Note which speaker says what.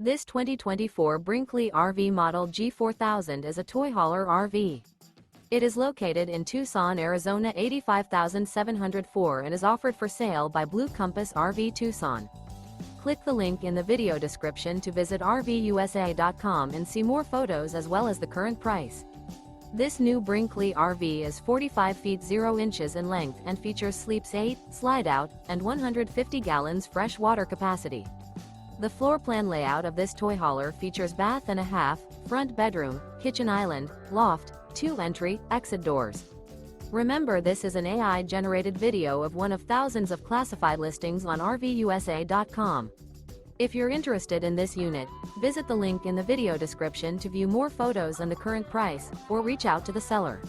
Speaker 1: This 2024 Brinkley RV Model G 4000 is a toy hauler RV. It is located in Tucson, Arizona 85704 and is offered for sale by Blue Compass RV Tucson. Click the link in the video description to visit RVUSA.com and see more photos as well as the current price. This new Brinkley RV is 45 feet 0 inches in length and features sleeps 8, slide-out, and 150 gallons fresh water capacity. The floor plan layout of this toy hauler features bath and a half, front bedroom, kitchen island, loft, 2 entry, exit doors. Remember, this is an AI-generated video of one of thousands of classified listings on RVUSA.com. If you're interested in this unit, visit the link in the video description to view more photos and the current price, or reach out to the seller.